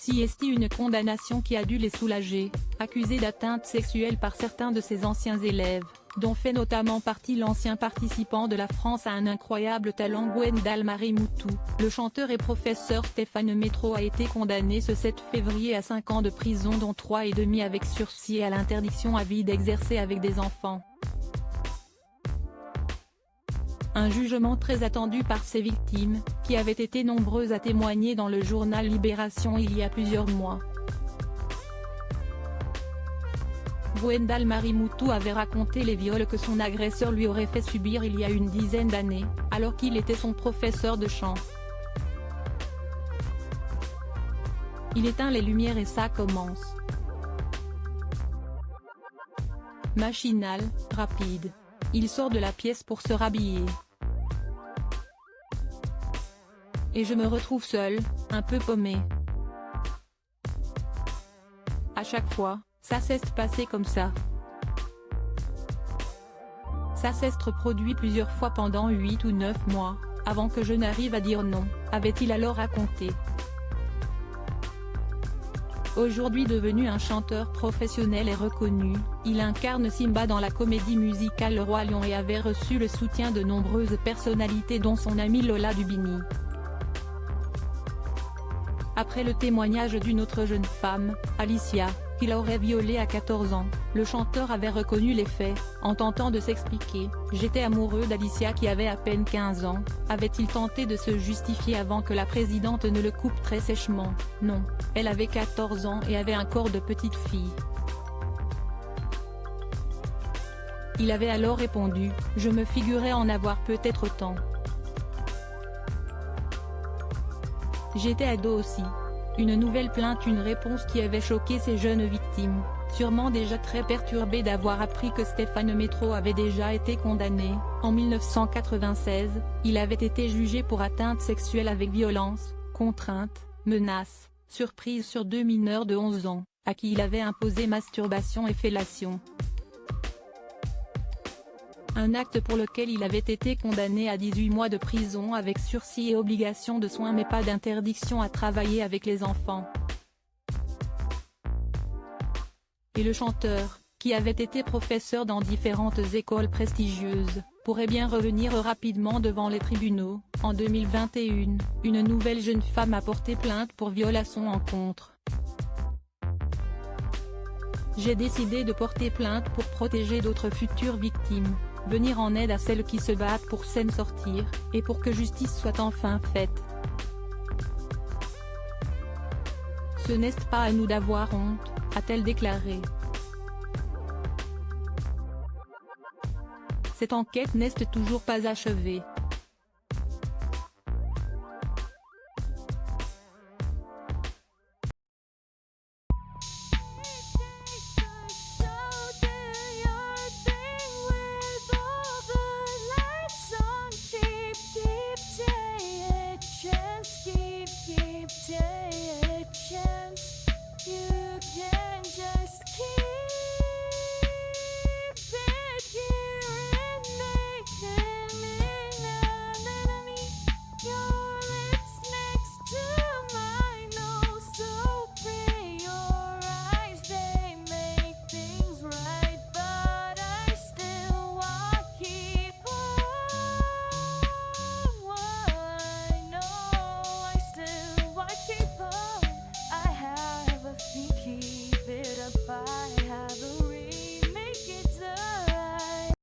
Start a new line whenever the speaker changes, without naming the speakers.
Si est une condamnation qui a dû les soulager, accusés d'atteinte sexuelle par certains de ses anciens élèves, dont fait notamment partie l'ancien participant de la France à un incroyable talent Gwendal Marimoutou. Le chanteur et professeur Stéphane Métro a été condamné ce 7 février à 5 ans de prison dont 3 et demi avec sursis et à l'interdiction à vie d'exercer avec des enfants. Un jugement très attendu par ses victimes, qui avaient été nombreuses à témoigner dans le journal Libération il y a plusieurs mois. Gwendal Marimoutou avait raconté les viols que son agresseur lui aurait fait subir il y a une dizaine d'années, alors qu'il était son professeur de chant. Il éteint les lumières et ça commence. Machinal, rapide. Il sort de la pièce pour se rhabiller. Et je me retrouve seule, un peu paumée. À chaque fois, ça s'est passé comme ça. Ça s'est reproduit plusieurs fois pendant 8 ou 9 mois, avant que je n'arrive à dire non, avait-il alors raconté. Aujourd'hui devenu un chanteur professionnel et reconnu, il incarne Simba dans la comédie musicale Le Roi Lion et avait reçu le soutien de nombreuses personnalités dont son amie Lola Dubini. Après le témoignage d'une autre jeune femme, Alicia, qui l'aurait violée à 14 ans, le chanteur avait reconnu les faits, en tentant de s'expliquer. « J'étais amoureux d'Alicia qui avait à peine 15 ans », avait-il tenté de se justifier avant que la présidente ne le coupe très sèchement. Non, elle avait 14 ans et avait un corps de petite fille. Il avait alors répondu « Je me figurais en avoir peut-être autant. J'étais ado aussi ». Une nouvelle plainte, une réponse qui avait choqué ces jeunes victimes, sûrement déjà très perturbées d'avoir appris que Stéphane Métro avait déjà été condamné. En 1996, il avait été jugé pour atteinte sexuelle avec violence, contrainte, menace, surprise sur 2 mineurs de 11 ans, à qui il avait imposé masturbation et fellation. Un acte pour lequel il avait été condamné à 18 mois de prison avec sursis et obligation de soins mais pas d'interdiction à travailler avec les enfants. Et le chanteur, qui avait été professeur dans différentes écoles prestigieuses, pourrait bien revenir rapidement devant les tribunaux. En 2021, une nouvelle jeune femme a porté plainte pour viol à son encontre. J'ai décidé de porter plainte pour protéger d'autres futures victimes, venir en aide à celles qui se battent pour s'en sortir, et pour que justice soit enfin faite. Ce n'est pas à nous d'avoir honte, a-t-elle déclaré. Cette enquête n'est toujours pas achevée.